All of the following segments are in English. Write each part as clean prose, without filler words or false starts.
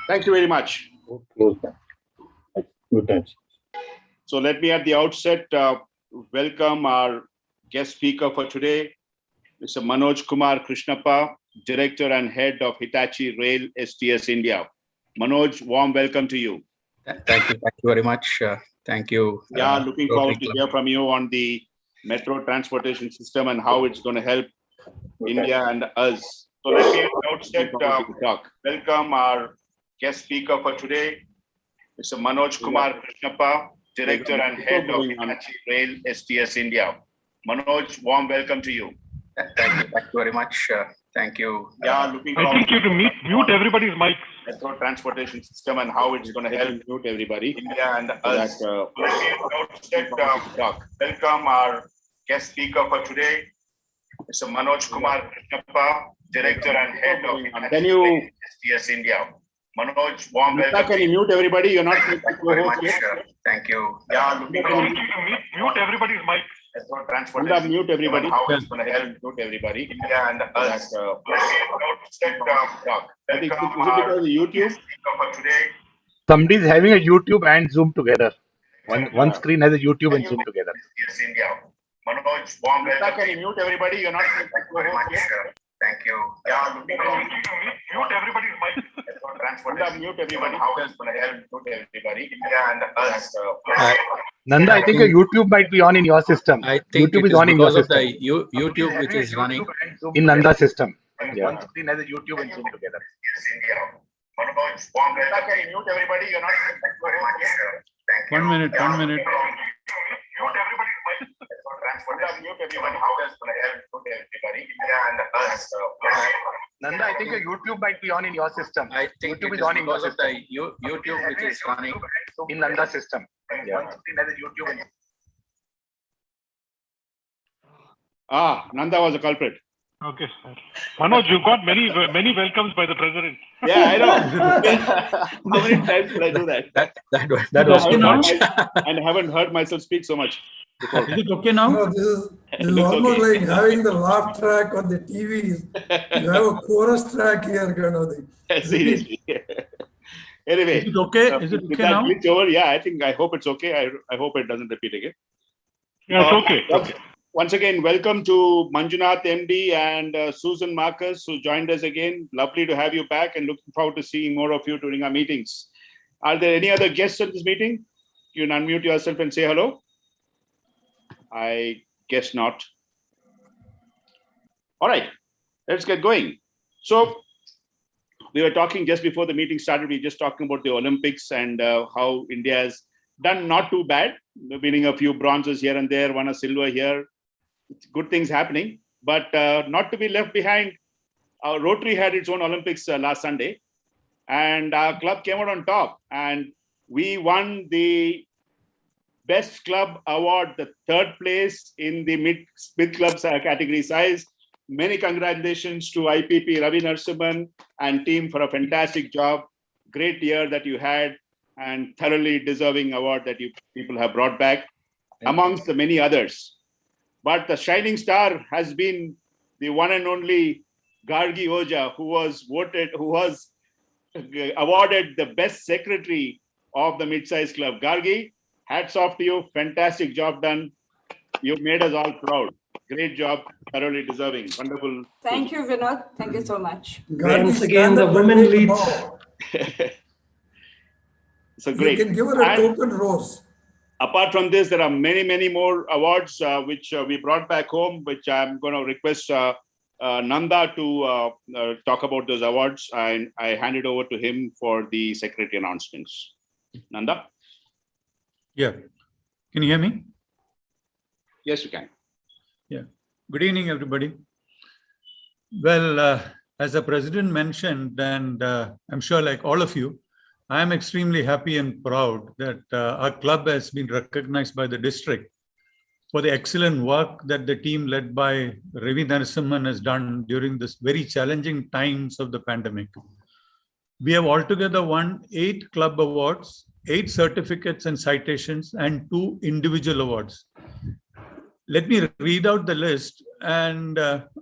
Thank you very much. Close that. Good times. So let me at the outset welcome our guest speaker for today, Mr. Manoj Kumar Krishnappa, Director and Head of Hitachi Rail STS India. Manoj, warm welcome to you. Thank you very much. Thank you. Yeah, looking forward to Club. hear from you on the metro transportation system and how it's going to help India and us. So let me at the outset welcome our guest speaker for today, Mr. Manoj Kumar Krishnappa, Director and Head of Hitachi Rail STS India. Manoj, warm welcome to you. Thank you very much. Thank you. Yeah, looking I think you have to mute everybody's mic. Metro transportation system and how it's going to help mute everybody. India and us. Let me at the outset welcome our guest speaker for today, Mr. Manoj Kumar Krishnappa, Director and Head of Hitachi Rail STS India. Manoj, warm welcome. Can you mute everybody? You're not. Thank you very much. Thank you. Yeah, I think you have to mute everybody's mic. Transportation. Mute everybody. How it's going to help mute everybody. India and us. I think is it because of YouTube? Somebody is having a YouTube and Zoom together. One screen has a YouTube and Zoom together. Yes, India. Manoj, warm welcome. Can you mute everybody? You're not. Thank you very much. Thank you. Yeah, Mute everybody's mic. Mute everybody. How it's going to help mute everybody. India and us. Nanda, I think a YouTube might be on in your system. I think YouTube it is on in your because of system. the YouTube which is running. In Nanda's system. Yeah. One screen has a YouTube and Zoom together. Yes, India. Manoj, warm welcome. Can you mute everybody? You're not. Thank you very much. Thank you. 1 minute. 1 minute. Mute everybody's mic. Mute everybody. How it's going to help mute everybody. India and us. Nanda, I think a YouTube might be on in your system. I think YouTube it is on in because your of the YouTube which is running. In Nanda's system. Yeah. One screen has a YouTube and Nanda was a culprit. Okay, sir. Manoj, you got many welcomes by the president. Yeah, I know. How many times did I do that? That was too much. And I haven't heard myself speak so much before. Is it okay now? No, this is almost like having the laugh track on the TV. You have a chorus track here, kind of thing. Seriously. Anyway. Is it okay? Is it with okay that now? glitch over, yeah, I hope it's okay. I hope it doesn't repeat again. Yeah, it's okay. Once again, welcome to Manjunath MD and Susan Marcus, who joined us again. Lovely to have you back and looking forward to seeing more of you during our meetings. Are there any other guests at this meeting? You can unmute yourself and say hello. I guess not. All right, let's get going. So we were talking just before the meeting started. We were just talking about the Olympics and how India has done not too bad, winning a few bronzes here and there, won a silver here. Good things happening, but not to be left behind. Our Rotary had its own Olympics last Sunday, and our club came out on top, and we won the Best Club Award, the third place in the mid club category size. Many congratulations to IPP Ravi Narasimhan and team for a fantastic job. Great year that you had, and thoroughly deserving award that you people have brought back, amongst the many others. But the shining star has been the one and only Gargi Oja, who was awarded the best secretary of the mid-size club. Gargi, hats off to you. Fantastic job done. You've made us all proud. Great job. Thoroughly deserving. Wonderful. Thank you, Vinod. Thank you so much. Once again, the women leads. So great. You can give her a token rose. Apart from this, there are many more awards which we brought back home, which I'm going to request Nanda to talk about those awards, and I hand it over to him for the secretary announcements. Nanda? Yeah. Can you hear me? Yes, you can. Yeah. Good evening, everybody. Well, as the president mentioned, and I'm sure like all of you, I am extremely happy and proud that our club has been recognized by the district for the excellent work that the team led by Ravi Narasimhan has done during this very challenging times of the pandemic. We have altogether won 8 club awards, 8 certificates and citations, and 2 individual awards. Let me read out the list, and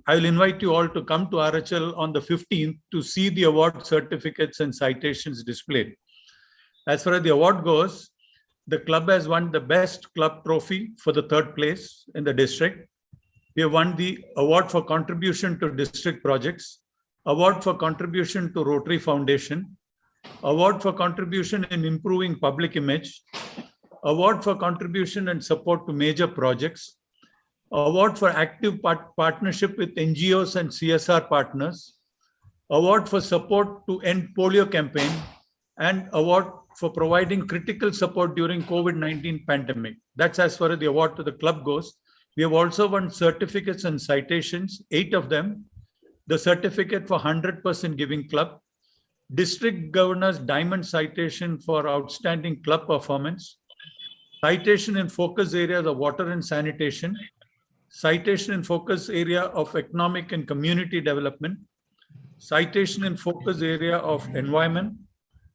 I will invite you all to come to RHL on the 15th to see the award certificates and citations displayed. As far as the award goes, the club has won the best club trophy for the 3rd place in the district. We have won the award for contribution to district projects, award for contribution to Rotary Foundation, award for contribution in improving public image, award for contribution and support to major projects, award for active partnership with NGOs and CSR partners, award for support to end polio campaign, and award for providing critical support during COVID-19 pandemic. That's as far as the award to the club goes. We have also won certificates and citations, 8 of them. The certificate for 100% Giving Club, District Governor's Diamond Citation for outstanding club performance, citation in focus areas of water and sanitation, citation in focus area of economic and community development, citation in focus area of environment,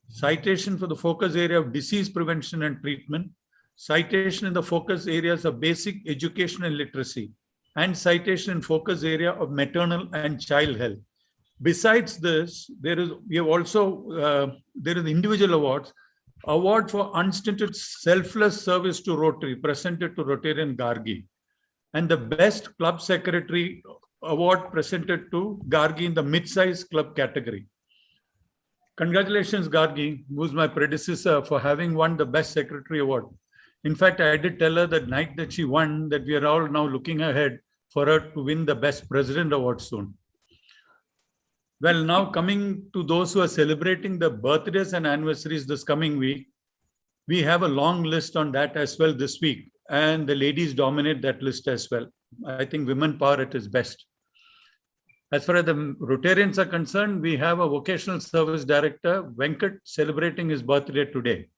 citation for the focus area of disease prevention and treatment, citation in the focus areas of basic education and literacy, and citation in focus area of maternal and child health. Besides this, there is individual awards, award for unstinted selfless service to Rotary presented to Rotarian Gargi, and the best club secretary award presented to Gargi in the mid-size club category. Congratulations, Gargi, who's my predecessor, for having won the best secretary award. In fact, I did tell her that night that she won that we are all now looking ahead for her to win the best president award soon. Well, now coming to those who are celebrating the birthdays and anniversaries this coming week, we have a long list on that as well this week, and the ladies dominate that list as well. I think women power at its best. As far as the Rotarians are concerned, we have a vocational service director, Venkat, celebrating his birthday today.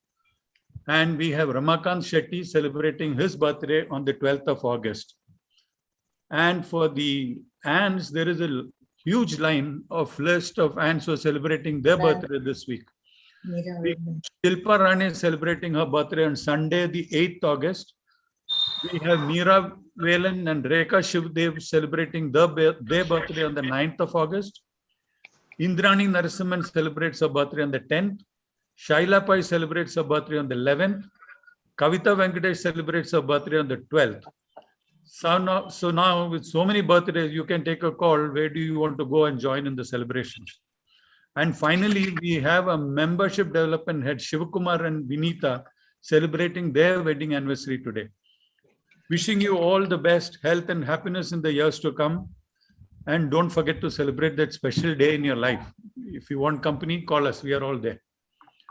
And we have Ramakant Shetty celebrating his birthday on the 12th of August. And for the aunts, there is a huge line of list of aunts who are celebrating their birthday this week. Shilpa Rani is celebrating her birthday on Sunday, the 8th August. We have Meera Velan and Rekha Shivdev celebrating their birthday on the 9th of August. Indrani Narasimhan celebrates her birthday on the 10th. Shaila Pai celebrates her birthday on the 11th. Kavita Venkatesh celebrates her birthday on the 12th. So now with so many birthdays, you can take a call. Where do you want to go and join in the celebrations? And finally, we have a membership development head, Shivakumar and Vinita, celebrating their wedding anniversary today. Wishing you all the best health and happiness in the years to come. And don't forget to celebrate that special day in your life. If you want company, call us. We are all there.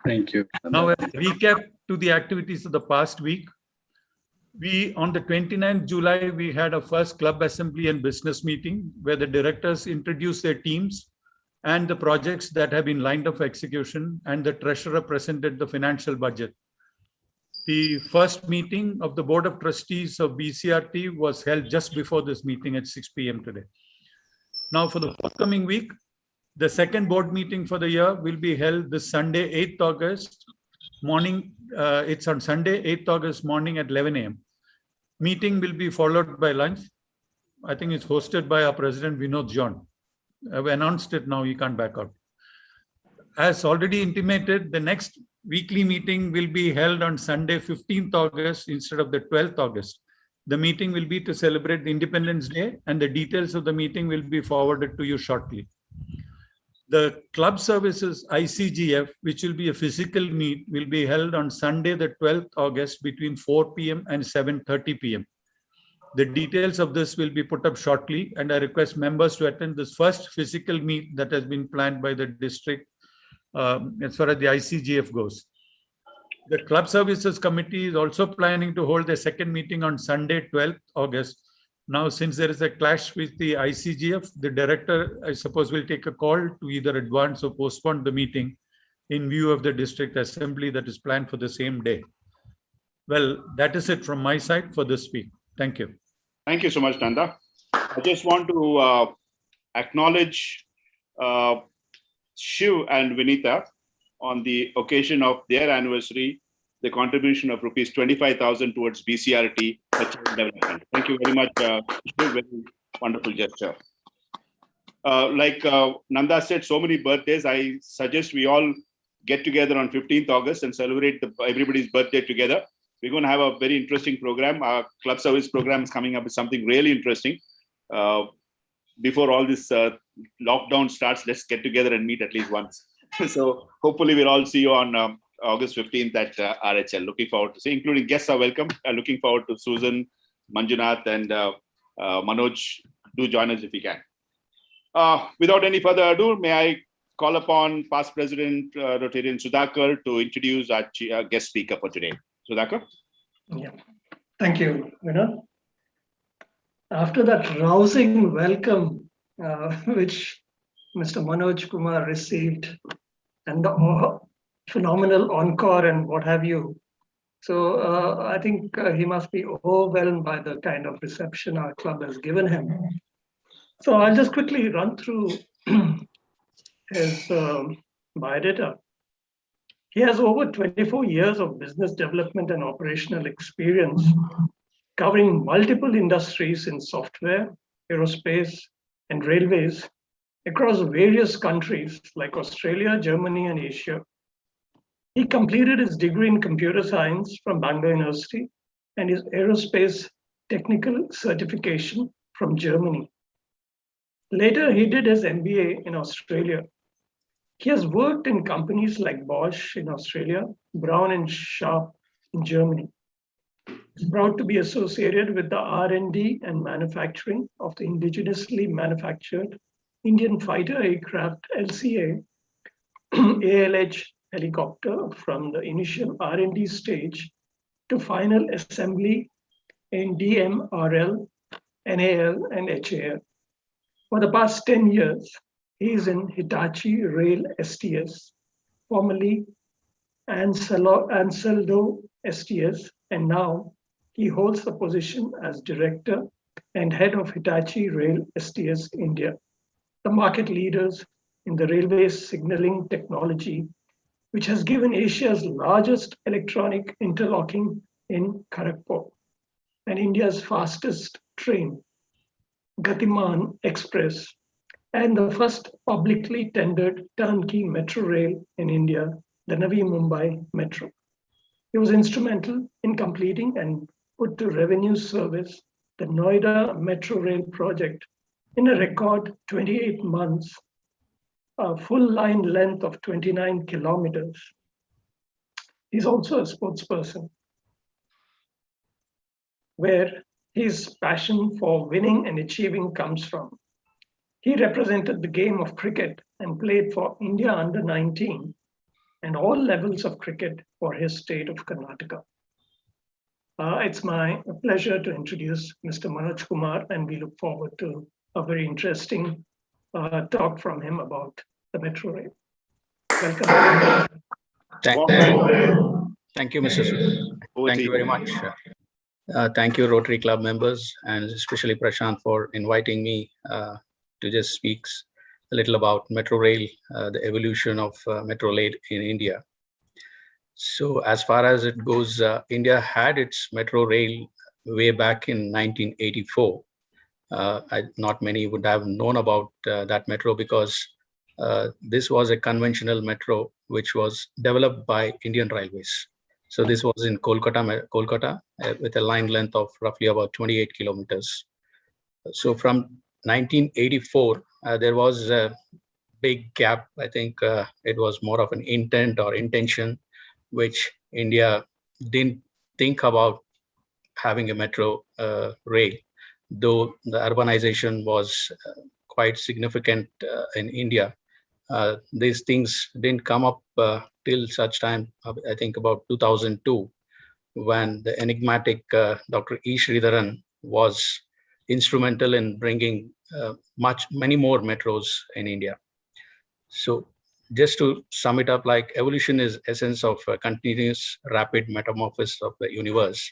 Thank you. Now, a recap to the activities of the past week. On the 29th July, we had a first club assembly and business meeting where the directors introduced their teams and the projects that have been lined up for execution, and the treasurer presented the financial budget. The first meeting of the Board of Trustees of BCRT was held just before this meeting at 6 p.m. today. Now, for the forthcoming week, the second board meeting for the year will be held this Sunday, 8th August morning. It's on Sunday, 8th August morning at 11 a.m. Meeting will be followed by lunch. I think it's hosted by our president, Vinod John. I've announced it now, you can't back out. As already intimated, the next weekly meeting will be held on Sunday, 15th August instead of the 12th August. The meeting will be to celebrate the Independence Day, and the details of the meeting will be forwarded to you shortly. The club services ICGF, which will be a physical meet, will be held on Sunday, the 12th August between 4 p.m. and 7:30 p.m. The details of this will be put up shortly, and I request members to attend this first physical meet that has been planned by the district as far as the ICGF goes. The Club Services Committee is also planning to hold their second meeting on Sunday, 12th August. Now, since there is a clash with the ICGF, the director, I suppose, will take a call to either advance or postpone the meeting in view of the district assembly that is planned for the same day. Well, that is it from my side for this week. Thank you. Thank you so much, Nanda. I just want to acknowledge Shiv and Vinita on the occasion of their anniversary, the contribution of rupees 25,000 towards BCRT development. Thank you very much, Shiv. Very wonderful gesture. Like Nanda said, so many birthdays. I suggest we all get together on 15th August and celebrate everybody's birthday together. We're going to have a very interesting program. Our club service program is coming up with something really interesting. Before all this lockdown starts, let's get together and meet at least once. So hopefully we'll all see you on August 15th at RHL. Looking forward to see, including guests are welcome. Looking forward to Susan, Manjunath, and Manoj. Do join us if you can. Without any further ado, may I call upon past President Rotarian Sudhakar to introduce our guest speaker for today. Sudhakar? Yeah, thank you, Vinod. After that rousing welcome, which Mr. Manoj Kumar received, and the phenomenal encore and what have you, so I think he must be overwhelmed by the kind of reception our club has given him. So I'll just quickly run through his biodata. He has over 24 years of business development and operational experience, covering multiple industries in software, aerospace, and railways across various countries like Australia, Germany, and Asia. He completed his degree in computer science from Bangalore University and his aerospace technical certification from Germany. Later, he did his MBA in Australia. He has worked in companies like Bosch in Australia, Brown & Sharp in Germany. He's proud to be associated with the R&D and manufacturing of the indigenously manufactured Indian fighter aircraft LCA ALH helicopter from the initial R&D stage to final assembly in DMRL, NAL, and HAL. For the past 10 years, he is in Hitachi Rail STS, formerly Ansaldo STS, and now he holds the position as director and head of Hitachi Rail STS India, the market leaders in the railway signaling technology, which has given Asia's largest electronic interlocking in Kharagpur and India's fastest train, Gatiman Express, and the first publicly tendered turnkey metro rail in India, the Navi Mumbai Metro. He was instrumental in completing and put to revenue service the Noida Metro Rail project in a record 28 months, a full line length of 29 kilometers. He's also a sportsperson, where his passion for winning and achieving comes from. He represented the game of cricket and played for India under 19 and all levels of cricket for his state of Karnataka. It's my pleasure to introduce Mr. Manoj Kumar, and we look forward to a very interesting talk from him about the Metro Rail. Welcome. Thank you, Mr. Sudhakar. Thank you very much. Thank you, Rotary Club members, and especially Prashant for inviting me to just speak a little about Metro Rail, the evolution of Metro Rail in India. So as far as it goes, India had its Metro Rail way back in 1984. Not many would have known about that metro because this was a conventional metro which was developed by Indian Railways. So this was in Kolkata with a line length of roughly about 28 kilometers. So from 1984, there was a big gap. I think it was more of an intent or intention, which India didn't think about having a metro rail, though the urbanization was quite significant in India. These things didn't come up till such time, I think about 2002, when the enigmatic Dr. E. Sridharan was instrumental in bringing many more metros in India. So just to sum it up, like evolution is essence of continuous rapid metamorphosis of the universe.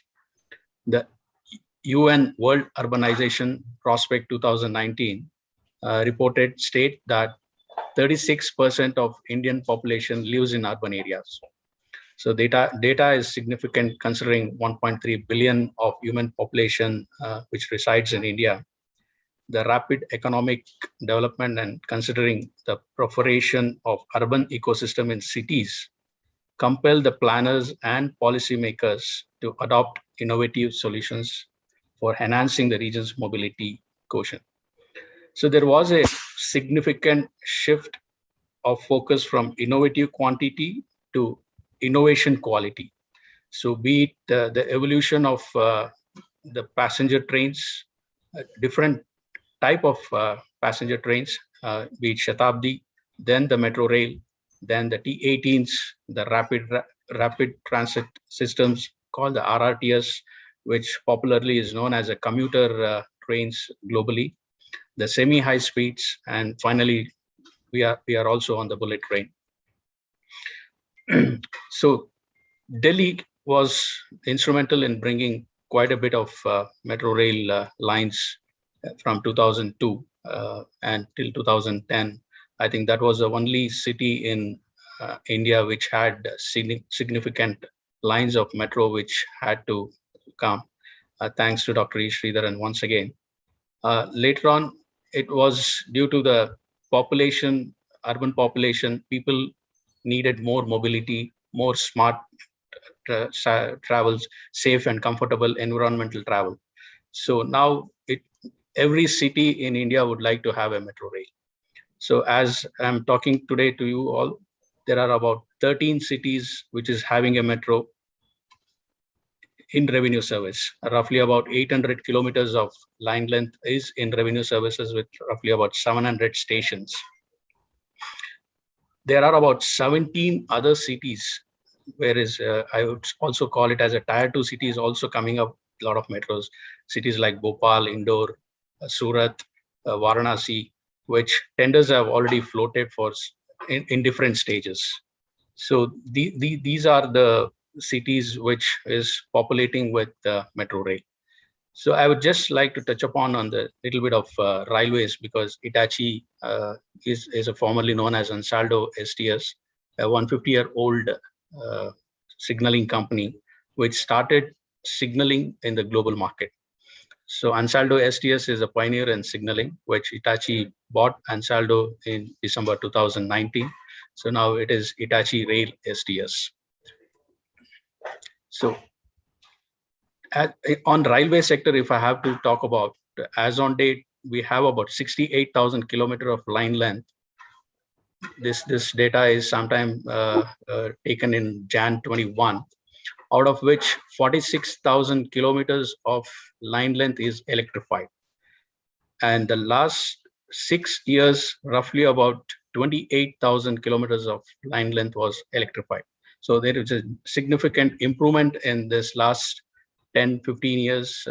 The UN World Urbanization Prospect 2019 reported state that 36% of Indian population lives in urban areas. So data is significant considering 1.3 billion of human population which resides in India. the rapid economic development and considering the proliferation of urban ecosystem in cities, compel the planners and policymakers to adopt innovative solutions for enhancing the region's mobility quotient. So there was a significant shift of focus from innovative quantity to innovation quality. So be it the evolution of the passenger trains, different type of passenger trains, be it Shatabdi, then the metro rail, then the T18s, the rapid transit systems called the RRTS, which popularly is known as a commuter trains globally, the semi-high speeds, and finally, we are also on the bullet train. So Delhi was instrumental in bringing quite a bit of metro rail lines from 2002 until 2010. I think that was the only city in India which had significant lines of metro which had to come, thanks to Dr. E. Sridharan once again. Later on, it was due to the population, urban population, people needed more mobility, more smart travels, safe and comfortable environmental travel. So now every city in India would like to have a metro rail. So as I'm talking today to you all, there are about 13 cities which is having a metro in revenue service. Roughly about 800 kilometers of line length is in revenue services with roughly about 700 stations. There are about 17 other cities, whereas I would also call it as a tier 2 cities also coming up a lot of metros. Cities like Bhopal, Indore, Surat, Varanasi, which tenders have already floated for in different stages. So these are the cities which is populating with metro rail. So I would just like to touch upon on the little bit of railways, because Hitachi is a formerly known as Ansaldo STS, a 150-year-old signaling company which started signaling in the global market. So Ansaldo STS is a pioneer in signaling, which Hitachi bought Ansaldo in December 2019. So now it is Hitachi Rail STS. So on railway sector, if I have to talk about, as on date, we have about 68,000 kilometers of line length. This data is sometime taken in Jan 21, out of which 46,000 kilometers of line length is electrified. And the last 6 years, roughly about 28,000 kilometers of line length was electrified. So there is a significant improvement in this last 10-15 years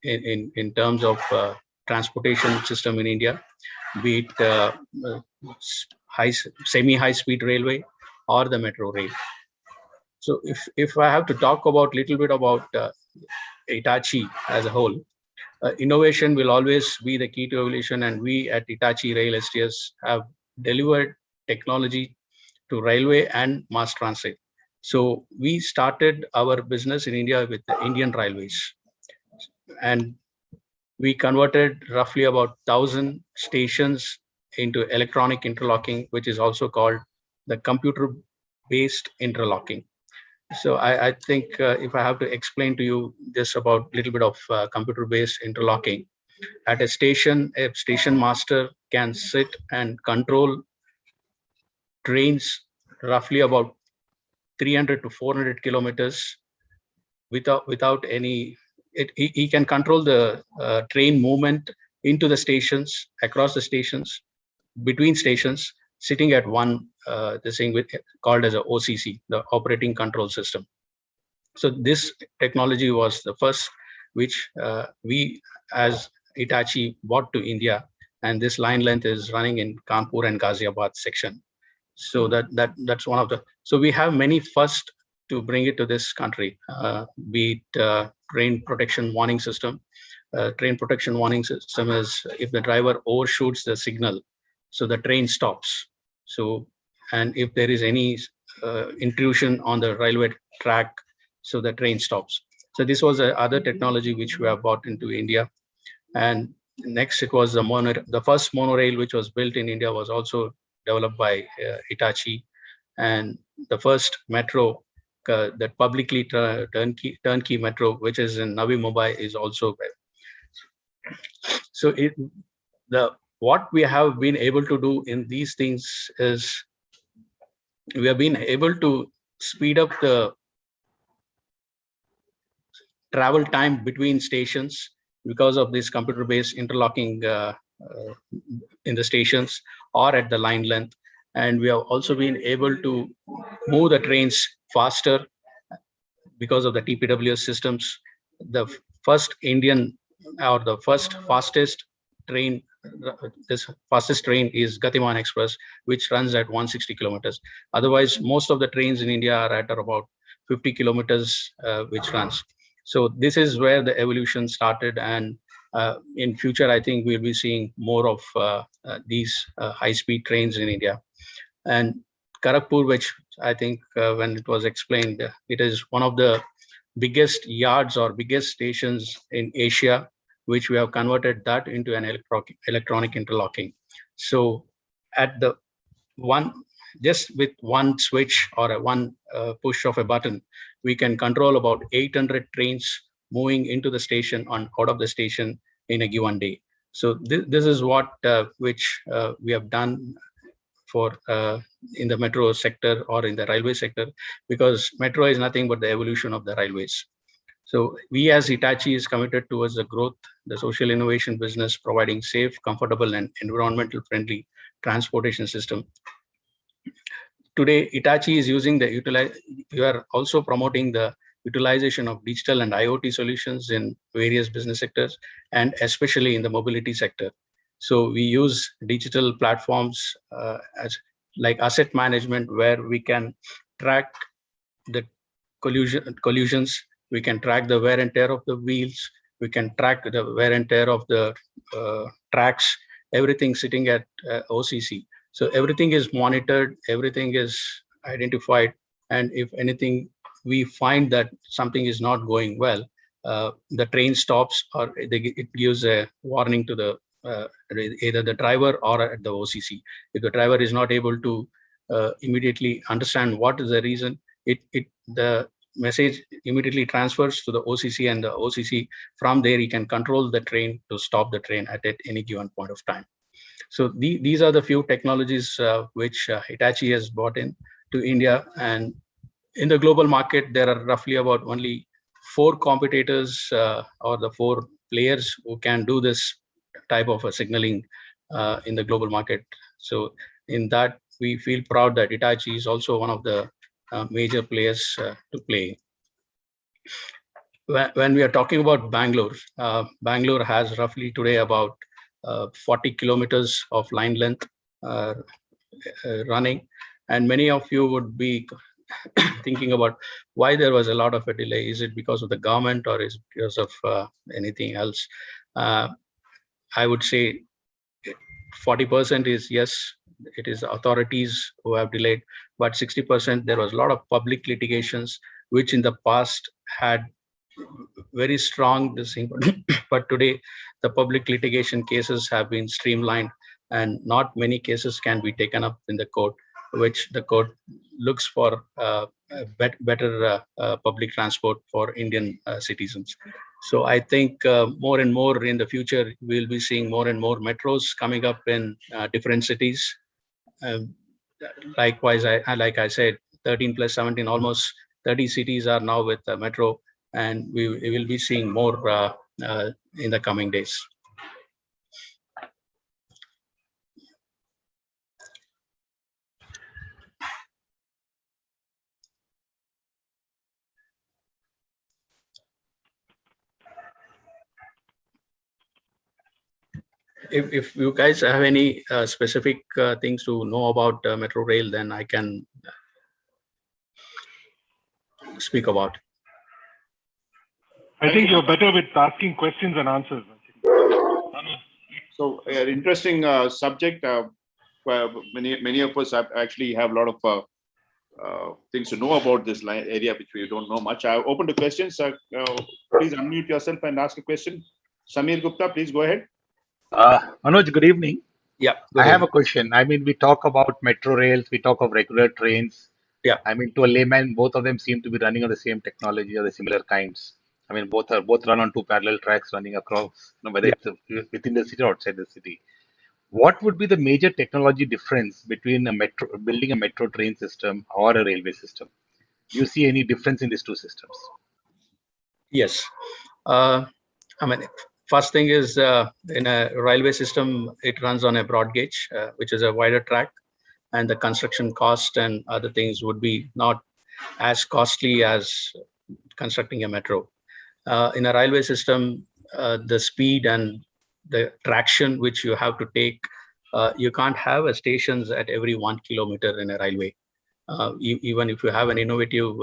in terms of transportation system in India, be it semi-high speed railway or the metro rail. So if I have to talk about a little bit about Hitachi as a whole, innovation will always be the key to evolution, and we at Hitachi Rail STS have delivered technology to railway and mass transit. So we started our business in India with the Indian Railways, and we converted roughly about 1,000 stations into electronic interlocking, which is also called the computer-based interlocking. So I think if I have to explain to you just about a little bit of computer-based interlocking, at a station master can sit and control trains roughly about 300 to 400 kilometers without any, he can control the train movement into the stations, across the stations, between stations, sitting at one, this thing called as a OCC, the operating control system. So this technology was the first which we as Hitachi brought to India, and this line length is running in Kanpur and Ghaziabad section. So that's one of the, so we have many first to bring it to this country, be it train protection warning system. Train protection warning system is if the driver overshoots the signal, so the train stops. So, and if there is any intrusion on the railway track, so the train stops. So this was other technology which we have brought into India. And next, it was the first monorail which was built in India was also developed by Hitachi, and the first metro, that publicly turnkey metro, which is in Navi Mumbai, is also there. So what we have been able to do in these things is we have been able to speed up the travel time between stations because of this computer-based interlocking in the stations or at the line length. And we have also been able to move the trains faster because of the TPWS systems. The first Indian or the first fastest train, this fastest train is Gatiman Express, which runs at 160 kilometers. Otherwise, most of the trains in India are at about 50 kilometers, which runs. So this is where the evolution started, and in future, I think we'll be seeing more of these high-speed trains in India. And Kharagpur, which I think when it was explained, it is one of the biggest yards or biggest stations in Asia, which we have converted that into an electronic interlocking. So at the just with one switch or one push of a button, we can control about 800 trains moving into the station and out of the station in a given day. So this is what which we have done for in the metro sector or in the railway sector, because metro is nothing but the evolution of the railways. So we as Hitachi is committed towards the growth, the social innovation business, providing safe, comfortable, and environmental friendly transportation system. Today, Hitachi is using we are also promoting the utilization of digital and IoT solutions in various business sectors, and especially in the mobility sector. So we use digital platforms as like asset management, where we can track the collisions, we can track the wear and tear of the wheels, we can track the wear and tear of the tracks, everything sitting at OCC. So everything is monitored, everything is identified, and if anything, we find that something is not going well, the train stops, or it gives a warning to the either the driver or at the OCC. If the driver is not able to immediately understand what is the reason, the message immediately transfers to the OCC, and the OCC, from there, he can control the train to stop the train at any given point of time. So these are the few technologies which Hitachi has brought in to India. And in the global market, there are roughly about only 4 competitors or the 4 players who can do this type of a signaling in the global market. So in that, we feel proud that Hitachi is also one of the major players to play. When we are talking about Bangalore, Bangalore has roughly today about 40 kilometers of line length running, and many of you would be thinking about why there was a lot of a delay. Is it because of the government, or is it because of anything else? I would say 40% is yes, it is authorities who have delayed, but 60% there was a lot of public litigations, which in the past had very strong this thing, but today the public litigation cases have been streamlined, and not many cases can be taken up in the court, which the court looks for better public transport for Indian citizens. So I think more and more in the future, we'll be seeing more and more metros coming up in different cities. Likewise, like I said, 13 plus 17, almost 30 cities are now with metro, and we will be seeing more in the coming days. If you guys have any specific things to know about Metro Rail, then I can speak about. I think you're better with asking questions and answers. So interesting subject. Many of us actually have a lot of things to know about this area, which we don't know much. I'm open to questions. Please unmute yourself and ask a question. Samir Gupta, please go ahead. Manoj, good evening. Yeah. I have a question. I mean, we talk about metro rails, we talk of regular trains. Yeah. I mean, to a layman, both of them seem to be running on the same technology or the similar kinds. I mean, both run on two parallel tracks running across, whether it's within the city or outside the city. What would be the major technology difference between building a metro train system or a railway system? Do you see any difference in these two systems? Yes. I mean, first thing is in a railway system, it runs on a broad gauge, which is a wider track, and the construction cost and other things would be not as costly as constructing a metro. In a railway system, the speed and the traction which you have to take, you can't have stations at every 1 kilometer in a railway. Even if you have an innovative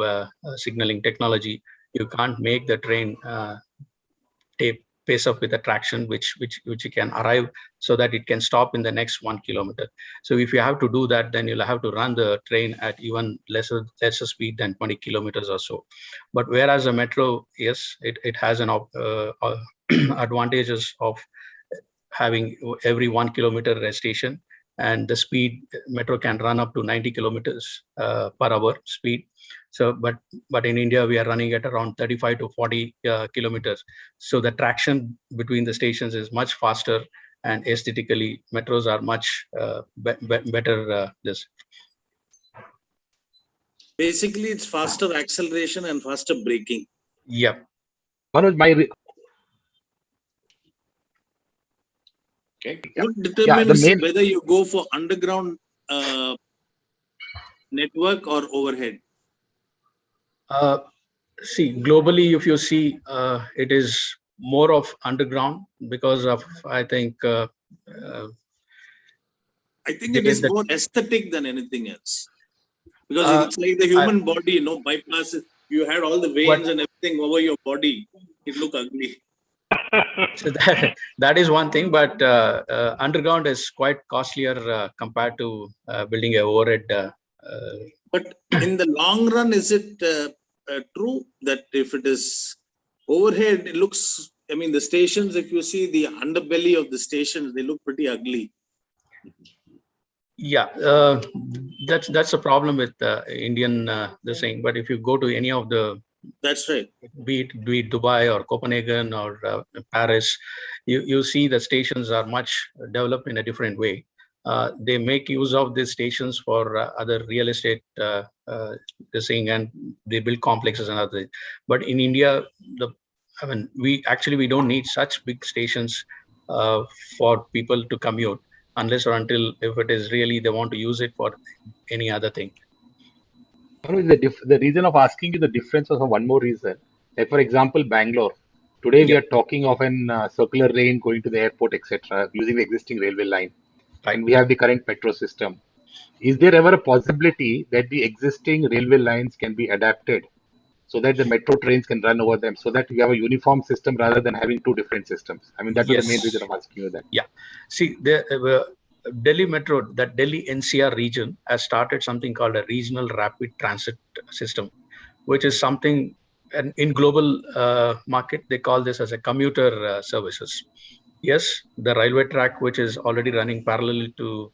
signaling technology, you can't make the train pace up with the traction which you can arrive so that it can stop in the next 1 kilometer. So if you have to do that, then you'll have to run the train at even lesser speed than 20 kilometers or so. But whereas a metro, yes, it has an advantages of having every 1 kilometer a station, and the speed metro can run up to 90 kilometers per hour speed. So, but in India, we are running at around 35 to 40 kilometers. So the traction between the stations is much faster, and aesthetically, metros are much better. Basically, it's faster acceleration and faster braking. Yeah. Manoj, What determines whether you go for underground network or overhead? See, globally, if you see, it is more of underground because of, I think it is more aesthetic than anything else. Because it's like the human body, bypass. You had all the veins and everything over your body. It look ugly. So that is one thing, but underground is quite costlier compared to building a overhead. But in the long run, is it true that if it is overhead, it looks, I mean, the stations, if you see the underbelly of the stations, they look pretty ugly. Yeah, that's a problem with Indian this thing. But if you go to any of the, that's right, be it Dubai or Copenhagen or Paris, you see the stations are much developed in a different way. They make use of these stations for other real estate this thing, and they build complexes and other things. But in India, we don't need such big stations for people to commute, unless or until if it is really they want to use it for any other thing. The reason of asking you the difference was for one more reason. Like for example, Bangalore. Today we are talking of an circular lane going to the airport, etc., using the existing railway line. Right. And we have the current metro system. Is there ever a possibility that the existing railway lines can be adapted so that the metro trains can run over them, so that we have a uniform system rather than having two different systems? I mean, that was the main reason of asking you that. Yeah. See, Delhi Metro, that Delhi NCR region has started something called a regional rapid transit system, which is something, and in global market, they call this as a commuter services. Yes, the railway track, which is already running parallel to,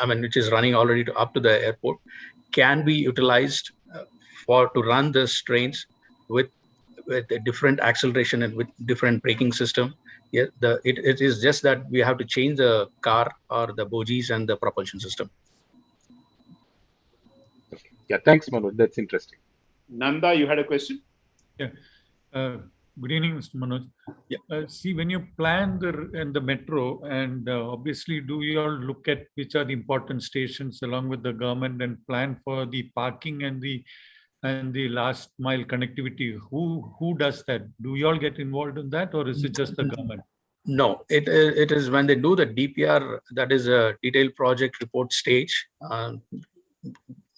which is running already up to the airport, can be utilized to run these trains with a different acceleration and with different braking system. Yeah, it is just that we have to change the car or the bogies and the propulsion system. Yeah, thanks, Manoj. That's interesting. Nanda, you had a question? Yeah. Good evening, Mr. Manoj. Yeah. See, when you plan the metro, and obviously, do you all look at which are the important stations along with the government and plan for the parking and the last mile connectivity? Who does that? Do you all get involved in that, or is it just the government? No, it is when they do the DPR, that is a detailed project report stage.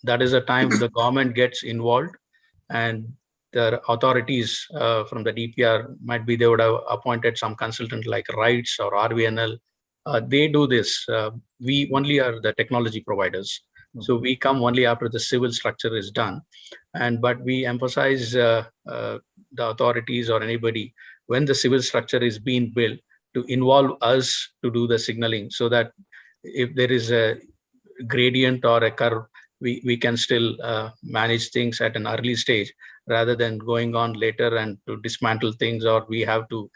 That is a time the government gets involved, and the authorities from the DPR they would have appointed some consultant like RITES or RVNL. They do this. We only are the technology providers. So we come only after the civil structure is done, but we emphasize the authorities or anybody when the civil structure is being built, to involve us to do the signaling, so that if there is a gradient or a curve, we can still manage things at an early stage rather than going on later and to dismantle things, or we have to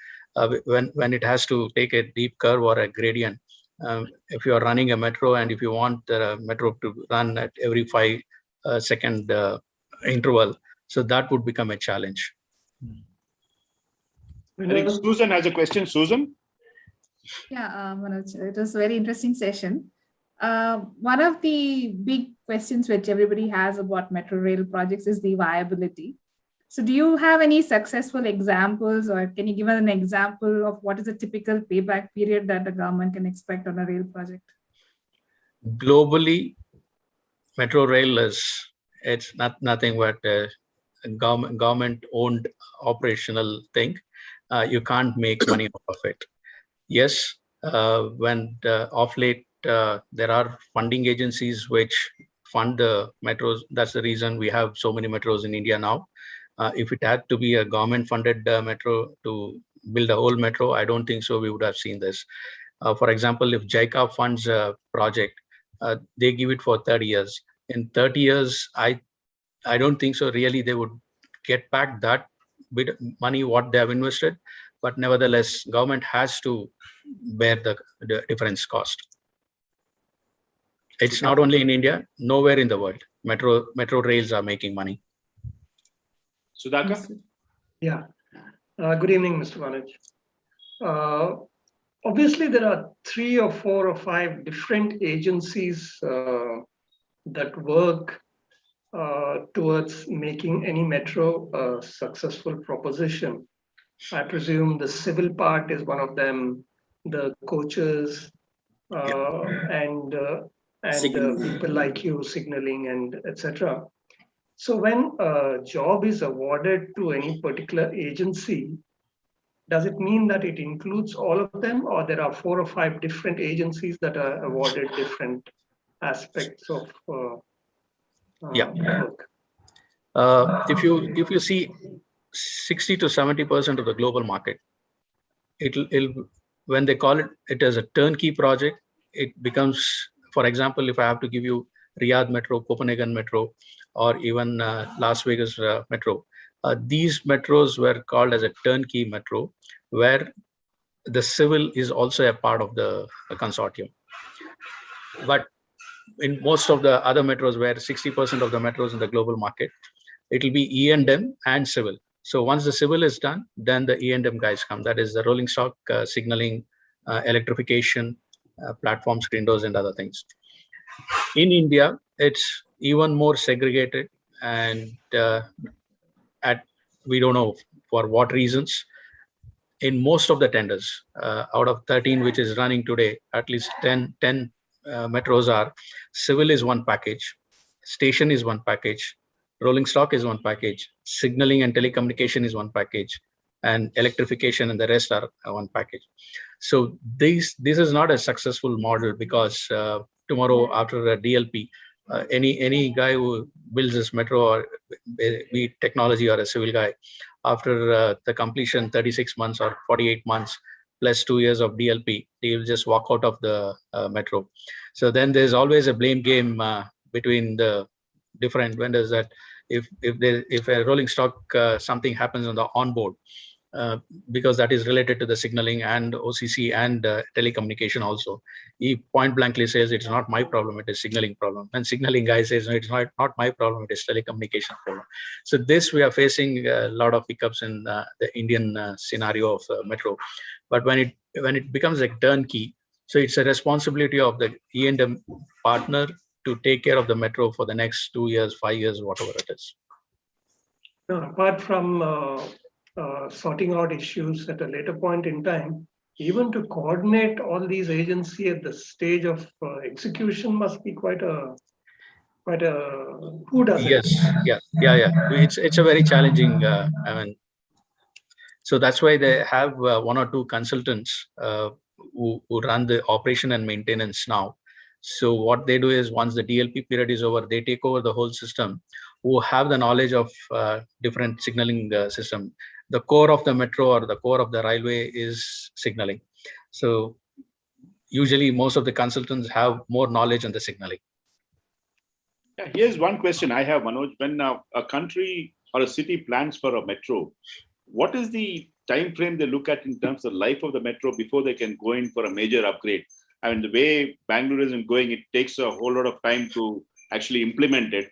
when it has to take a deep curve or a gradient. If you are running a metro and if you want the metro to run at every 5-second interval, so that would become a challenge. I think Susan has a question. Susan? Yeah, Manoj, it was a very interesting session. One of the big questions which everybody has about metro rail projects is the viability. So do you have any successful examples, or can you give us an example of what is a typical payback period that the government can expect on a rail project? Globally, metro rail it's nothing but a government-owned operational thing. You can't make money out of it. Yes, when of late there are funding agencies which fund the metros. That's the reason we have so many metros in India now. If it had to be a government-funded metro to build a whole metro, I don't think so we would have seen this. For example, if JICA funds a project, they give it for 30 years. In 30 years, I don't think so really they would get back that bit money what they have invested. But nevertheless, government has to bear the difference cost. It's not only in India, nowhere in the world. Metro rails are making money. Sudhakar? Yeah. Good evening, Mr. Manoj. Obviously, there are 3 or 4 or 5 different agencies that work towards making any metro a successful proposition. I presume the civil part is one of them, the coaches, and people like you, signaling, and etc. So when a job is awarded to any particular agency, does it mean that it includes all of them, or there are 4 or 5 different agencies that are awarded different aspects of work? If you see 60 to 70% of the global market, it'll when they call it as a turnkey project, it becomes, for example, if I have to give you Riyadh Metro, Copenhagen Metro, or even Las Vegas Metro, these metros were called as a turnkey metro, where the civil is also a part of the consortium. But in most of the other metros, where 60% of the metros in the global market, it will be E&M and civil. So once the civil is done, then the E&M guys come. That is the rolling stock, signaling, electrification, platform screen doors, and other things. In India, it's even more segregated, and we don't know for what reasons. In most of the tenders, out of 13 which is running today, at least 10 metros are civil is one package, station is one package, rolling stock is one package, signaling and telecommunication is one package, and electrification and the rest are one package. So this is not a successful model, because tomorrow after a DLP, any guy who builds this metro, or be it technology or a civil guy, after the completion 36 months or 48 months plus 2 years of DLP, he will just walk out of the metro. So then there's always a blame game between the different vendors, that if a rolling stock something happens on the onboard, because that is related to the signaling and OCC and telecommunication also, he point blankly says it's not my problem, it is signaling problem. And signaling guy says no, it's not my problem, it is telecommunication problem. So this we are facing a lot of hiccups in the Indian scenario of metro. But when it becomes a turnkey, so it's a responsibility of the E&M partner to take care of the metro for the next 2 years, 5 years, whatever it is. Now, apart from sorting out issues at a later point in time, even to coordinate all these agencies at the stage of execution must be quite a who does yes. it? Yeah. It's a very challenging. So that's why they have 1 or 2 consultants who run the operation and maintenance now. So what they do is, once the DLP period is over, they take over the whole system, who have the knowledge of different signaling system. The core of the metro or the core of the railway is signaling. So usually most of the consultants have more knowledge on the signaling. Yeah, here's one question I have, Manoj. When a country or a city plans for a metro, what is the time frame they look at in terms of life of the metro before they can go in for a major upgrade? I mean, the way Bangalore is going, it takes a whole lot of time to actually implement it.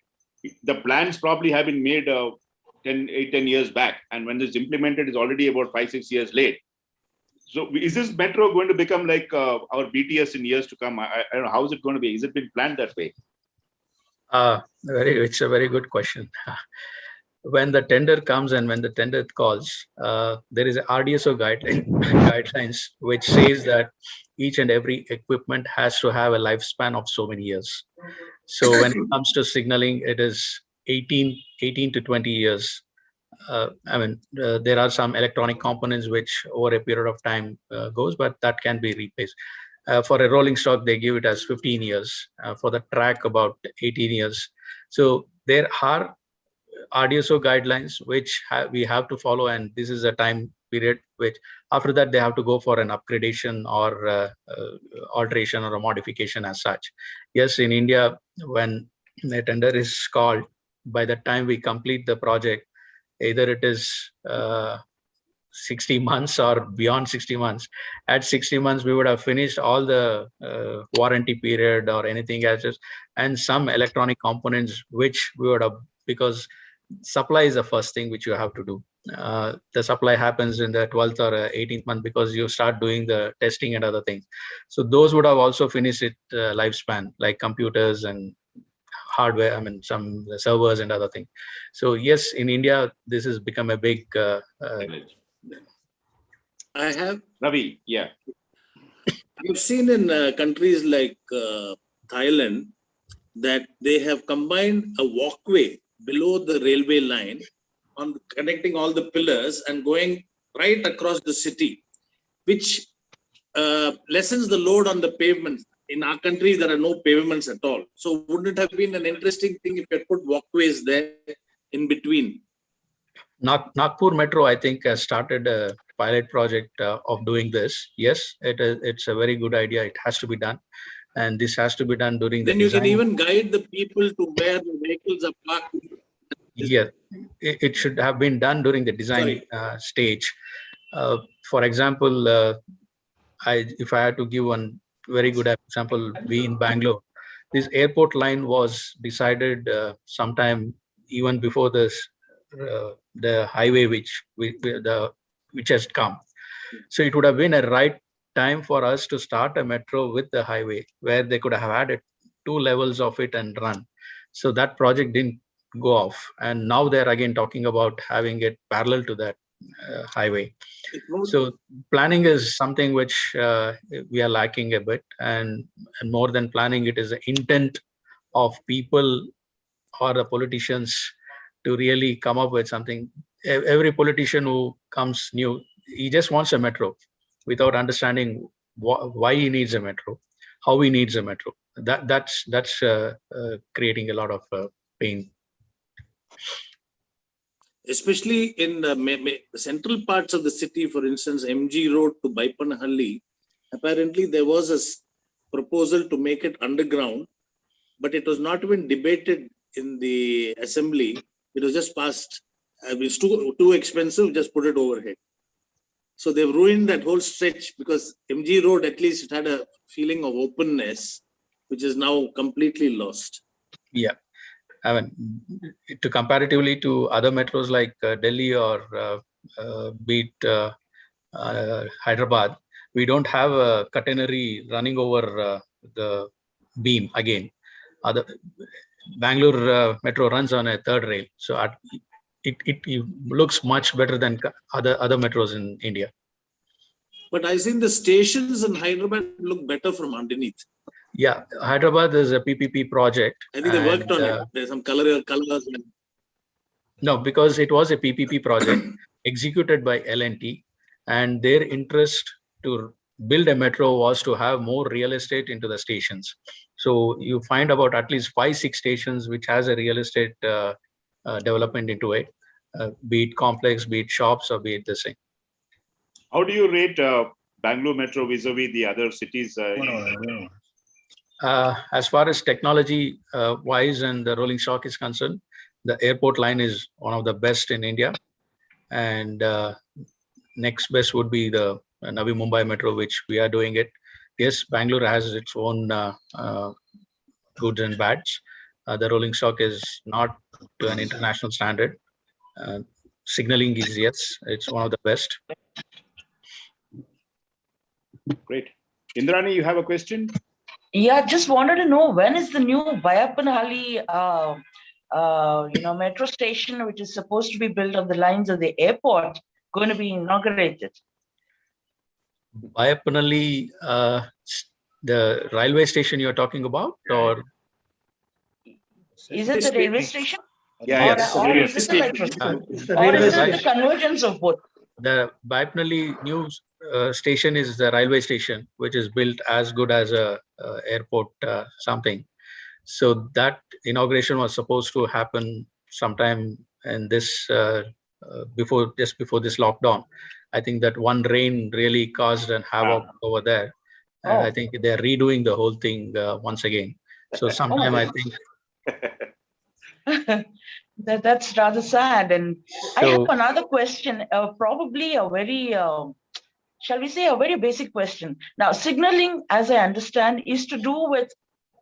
The plans probably have been made 10 years back. And when it's implemented, it's already about 5-6 years late. So is this metro going to become like our BTS in years to come? I don't know. How is it going to be? Is it been planned that way? It's a very good question. When the tender comes and when the tender calls, there is a RDSO guidelines which says that each and every equipment has to have a lifespan of so many years. So when it comes to signaling, it is 18 to 20 years. There are some electronic components which over a period of time goes, but that can be replaced. For a rolling stock, they give it as 15 years. For the track, about 18 years. So there are RDSO guidelines which we have to follow, and this is a time period which after that they have to go for an upgradation or alteration or a modification as such. Yes, in India, when a tender is called, by the time we complete the project, either it is 60 months or beyond 60 months. At 60 months, we would have finished all the warranty period or anything else, and some electronic components which we would have, because supply is the first thing which you have to do. The supply happens in the 12th or 18th month because you start doing the testing and other things. So those would have also finished its lifespan, like computers and hardware, some servers and other things. So yes, in India, this has become a big I have Ravi, yeah. You've seen in countries like Thailand that they have combined a walkway below the railway line on connecting all the pillars and going right across the city, which lessens the load on the pavements. In our country, there are no pavements at all. So wouldn't it have been an interesting thing if you had put walkways there in between? Nagpur Metro, I think, has started a pilot project of doing this. Yes, it's a very good idea. It has to be done. And this has to be done during the design. Then you can even guide the people to where the vehicles are parked. Yeah, it should have been done during the design stage. For example, if I had to give one very good example, we in Bangalore, this airport line was decided sometime even before this the highway which has come. So it would have been a right time for us to start a metro with the highway, where they could have added 2 levels of it and run. So that project didn't go off, and now they're again talking about having it parallel to that highway. So planning is something which we are lacking a bit, and more than planning, it is the intent of people or the politicians to really come up with something. Every politician who comes new, he just wants a metro without understanding why he needs a metro, how he needs a metro. That's creating a lot of pain. Especially in the central parts of the city, for instance, MG Road to Baipanahalli, apparently there was a proposal to make it underground, but it was not even debated in the assembly. It was just passed. It's too expensive, just put it overhead. So they've ruined that whole stretch, because MG Road, at least it had a feeling of openness, which is now completely lost. Yeah. To comparatively to other metros like Delhi or be it Hyderabad, we don't have a catenary running over the beam again. Bangalore Metro runs on a third rail, so it looks much better than other metros in India. But I think the stations in Hyderabad look better from underneath. Yeah, Hyderabad is a PPP project. I think they worked on it. There's some colors. No, because it was a PPP project executed by L&T, and their interest to build a metro was to have more real estate into the stations. So you find about at least 5-6 stations which has a real estate development into it, be it complex, be it shops, or be it the same. How do you rate Bangalore Metro vis-a-vis the other cities? As far as technology wise and the rolling stock is concerned, the airport line is one of the best in India. And next best would be the Navi Mumbai Metro, which we are doing it. Yes, Bangalore has its own goods and bads. The rolling stock is not to an international standard. Signaling is, yes, it's one of the best. Great. Indrani, you have a question? Yeah, just wanted to know, when is the new Bayapanhalli metro station, which is supposed to be built on the lines of the airport, going to be inaugurated? Bayapanhalli, the railway station you're talking about, or? Is it the railway station? Yeah, Or is it the metro station? Or is it the convergence of both? The Bayapanhalli new station is the railway station, which is built as good as a airport something. So that inauguration was supposed to happen sometime in this just before this lockdown. I think that one rain really caused an havoc over there, and I think they're redoing the whole thing once again. So sometime I think. That's rather sad. And I have another question, probably a very, shall we say, a very basic question. Now, signaling, as I understand, is to do with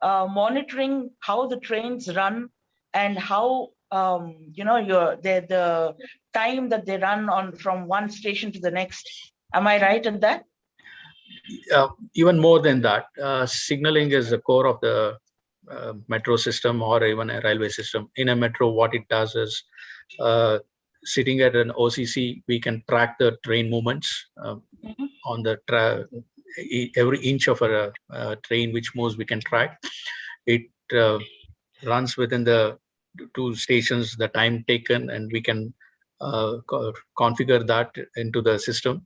monitoring how the trains run and how the time that they run on from one station to the next. Am I right in that? Even more than that, signaling is the core of the metro system or even a railway system. In a metro, what it does is, sitting at an OCC, we can track the train movements on the every inch of a train which moves, we can track. It runs within the two stations, the time taken, and we can configure that into the system.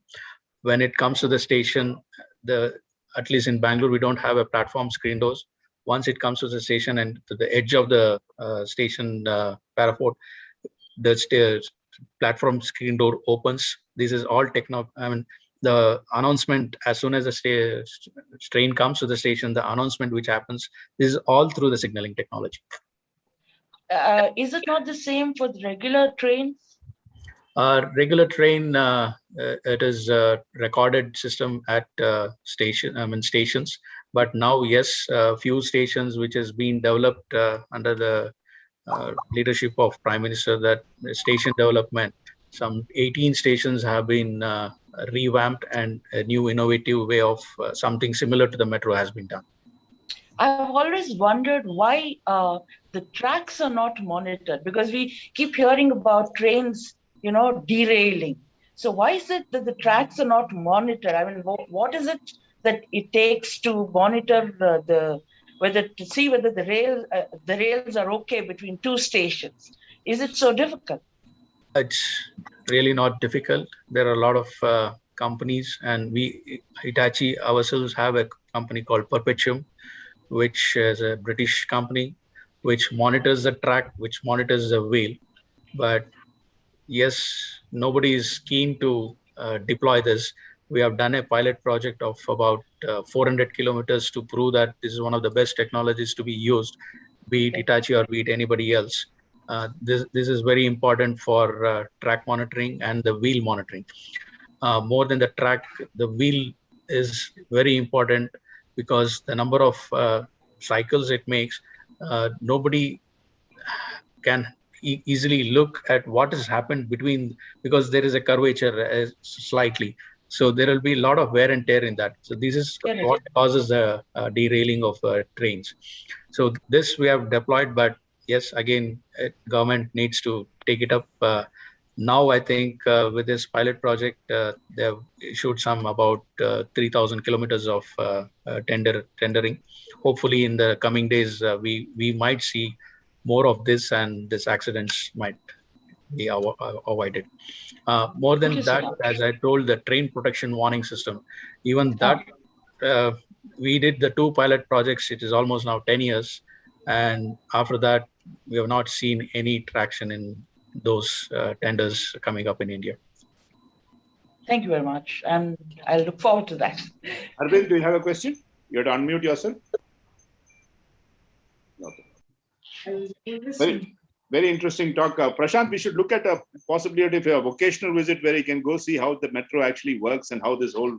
When it comes to the station, at least in Bangalore, we don't have a platform screen doors. Once it comes to the station and to the edge of the station paraport, the platform screen door opens. This is all the announcement, as soon as the train comes to the station, the announcement which happens, this is all through the signaling technology. Is it not the same for the regular trains? Regular train, it is a recorded system at stations. But now, yes, a few stations which has been developed under the leadership of Prime Minister, that station development, some 18 stations have been revamped, and a new innovative way of something similar to the metro has been done. I've always wondered why the tracks are not monitored, because we keep hearing about trains, derailing. So why is it that the tracks are not monitored? I mean, what is it that it takes to monitor to see whether the rails are okay between two stations? Is it so difficult? It's really not difficult. There are a lot of companies, and we, Hitachi ourselves, have a company called Perpetuum, which is a British company, which monitors the track, which monitors the wheel. But yes, nobody is keen to deploy this. We have done a pilot project of about 400 kilometers to prove that this is one of the best technologies to be used, be it Hitachi or be it anybody else. This is very important for track monitoring and the wheel monitoring. More than the track, the wheel is very important, because the number of cycles it makes, nobody can easily look at what has happened between, because there is a curvature slightly. So there will be a lot of wear and tear in that. So this is what causes the derailing of trains. So this we have deployed, but yes, again, government needs to take it up. Now, I think with this pilot project, they have issued some about 3,000 kilometers of tendering. Hopefully, in the coming days, we might see more of this, and these accidents might be avoided. More than that, as I told, the train protection warning system, even that, we did the 2 pilot projects. It is almost now 10 years. And after that, we have not seen any traction in those tenders coming up in India. Thank you very much. And I'll look forward to that. Arvind, do you have a question? You have to unmute yourself. Okay. Very interesting talk. Prashant, we should look at a possibility of a vocational visit where you can go see how the metro actually works and how this whole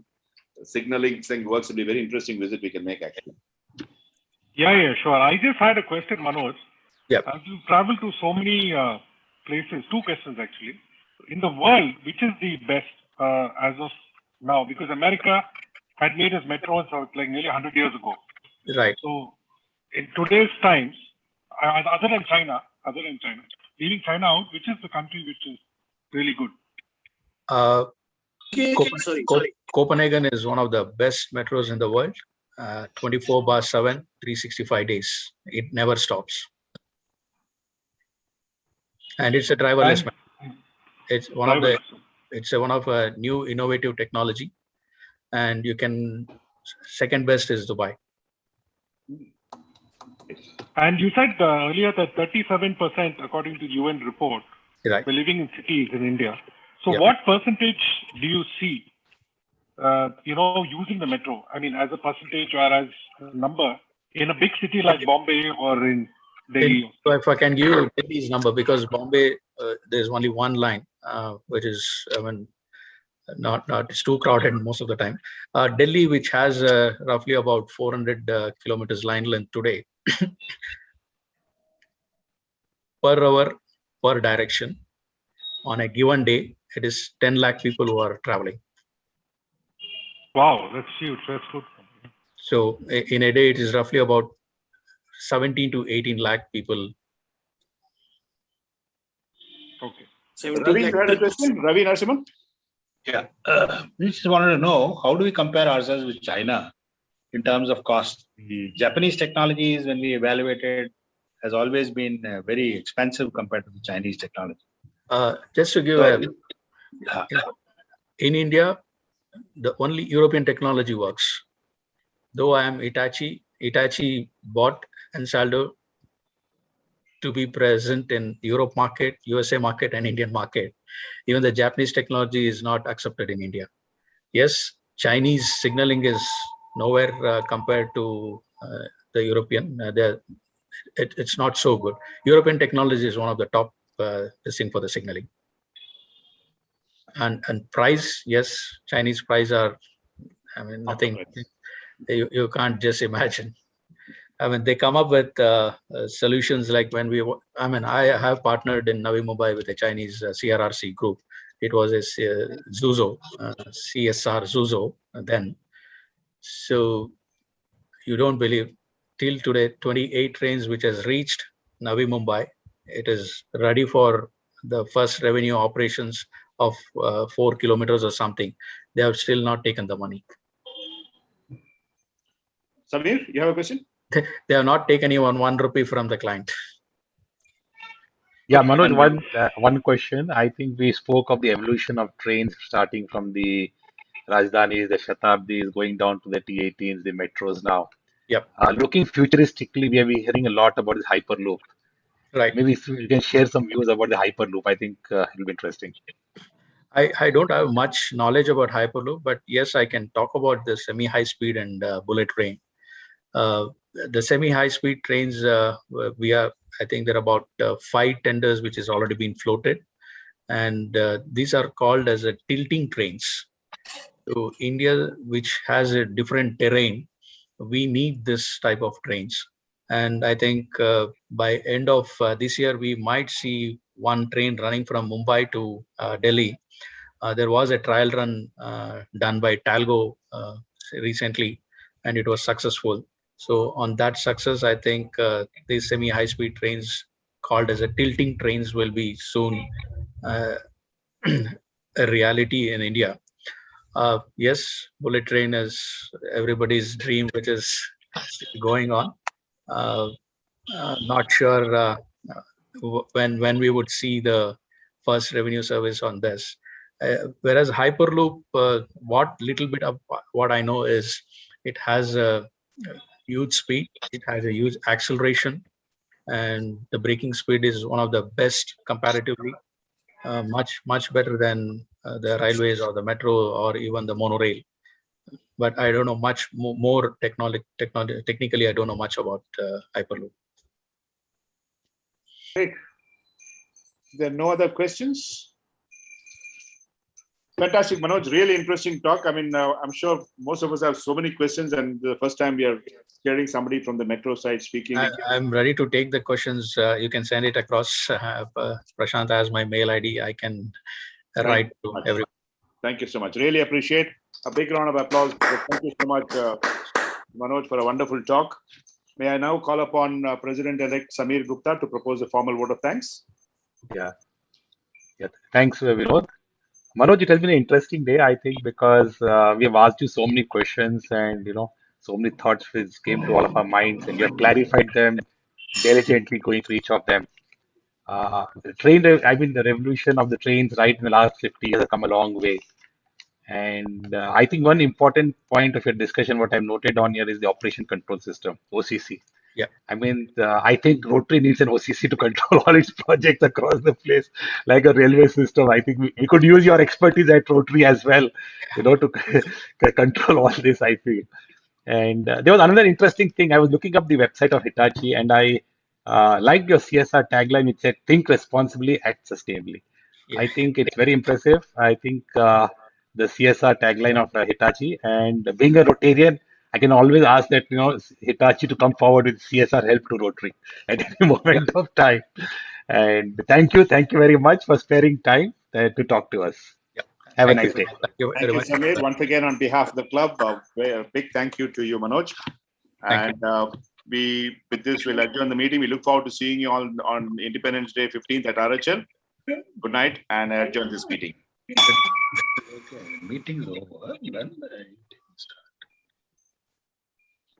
signaling thing works. It'll be a very interesting visit we can make actually. Yeah, sure. I just had a question, Manoj. Yep. As you travel to so many places, two questions actually. In the world, which is the best as of now? Because America had made its metros like nearly 100 years ago. Right. So in today's times, other than China, leaving China out, which is the country which is really good? Copenhagen is one of the best metros in the world. 24/7, 365 days. It never stops. And it's a driverless metro. It's one of a new innovative technology. And you can, second best is Dubai. And you said earlier that 37%, according to the UN report, right, were living in cities in India. So Yep. what percentage do you see, using the metro? I mean, as a percentage or as a number in a big city like Bombay or in Delhi? So if I can give you Delhi's number, because Bombay, there's only one line, which is, not it's too crowded most of the time. Delhi, which has roughly about 400 kilometers line length today, per hour, per direction, on a given day, it is 10 lakh people who are traveling. Wow, that's huge. That's good. So in a day, it is roughly about 17 to 18 lakh people. Okay. Ravi, you had a question? Ravi Narasimhan? Yeah. We just wanted to know, how do we compare ourselves with China in terms of cost? The Japanese technologies, when we evaluated, has always been very expensive compared to the Chinese technology. Just to give in India, the only European technology works. Though I am Hitachi bought Ansaldo to be present in Europe market, USA market, and Indian market. Even the Japanese technology is not accepted in India. Yes, Chinese signaling is nowhere compared to the European. It's not so good. European technology is one of the top thing for the signaling. And price, yes, Chinese price are, I mean, nothing. You can't just imagine. I mean, they come up with solutions like when I have partnered in Navi Mumbai with a Chinese CRRC group. It was a Zuzo, CSR Zuzo then. So you don't believe, till today, 28 trains which has reached Navi Mumbai. It is ready for the first revenue operations of 4 kilometers or something. They have still not taken the money. Samir, you have a question? They have not taken even 1 rupee from the client. Yeah, Manoj, one question. I think we spoke of the evolution of trains starting from the Rajdhanis, the Shatabdis, going down to the T18s, the metros now. Yep. Looking futuristically, we have been hearing a lot about this Hyperloop. Right. Maybe if you can share some views about the Hyperloop, I think it'll be interesting. I don't have much knowledge about Hyperloop, but yes, I can talk about the semi-high speed and bullet train. The semi-high speed trains, I think there are about 5 tenders which has already been floated, and these are called as a tilting trains. So India, which has a different terrain, we need this type of trains. And I think by end of this year, we might see one train running from Mumbai to Delhi. There was a trial run done by Talgo recently, and it was successful. So on that success, I think these semi-high speed trains called as a tilting trains will be soon a reality in India. Yes, bullet train is everybody's dream, which is going on. Not sure when we would see the first revenue service on this. Whereas Hyperloop, what little bit of what I know is it has a huge speed, it has a huge acceleration, and the braking speed is one of the best comparatively, much better than the railways or the metro or even the monorail. But I don't know much more technically. I don't know much about Hyperloop. Great. There are no other questions? Fantastic, Manoj. Really interesting talk. I mean, I'm sure most of us have so many questions, and the first time we are hearing somebody from the metro side speaking. I'm ready to take the questions. You can send it across. Prashant has my mail ID. I can write to everyone. Thank you so much. Really appreciate. A big round of applause. Thank you so much, Manoj, for a wonderful talk. May I now call upon President-elect Samir Gupta to propose a formal vote of thanks? Yeah. Thanks, Vinod. Manoj, it has been an interesting day, I think, because we have asked you so many questions and, so many thoughts which came to all of our minds, and you have clarified them diligently, going through each of them. The revolution of the trains right in the last 50 years have come a long way. And I think one important point of your discussion, what I've noted on here, is the operation control system, OCC. Yeah. I mean, I think Rotary needs an OCC to control all its projects across the place, like a railway system. I think we could use your expertise at Rotary as well, to control all this, I feel. And there was another interesting thing. I was looking up the website of Hitachi, and I liked your CSR tagline, which said, think responsibly, act sustainably. Yeah. I think it's very impressive. I think the CSR tagline of Hitachi, and being a Rotarian, I can always ask that, Hitachi to come forward with CSR help to Rotary at any moment of time. And thank you very much for sparing time to talk to us. Have a nice day. Thank you very much. Samir. Once again, on behalf of the club, a big thank you to you, Manoj. And with this, we'll adjourn the meeting. We look forward to seeing you all on Independence Day 15th at RHL. Good night, and adjourn this meeting. Okay, meeting's over. Done.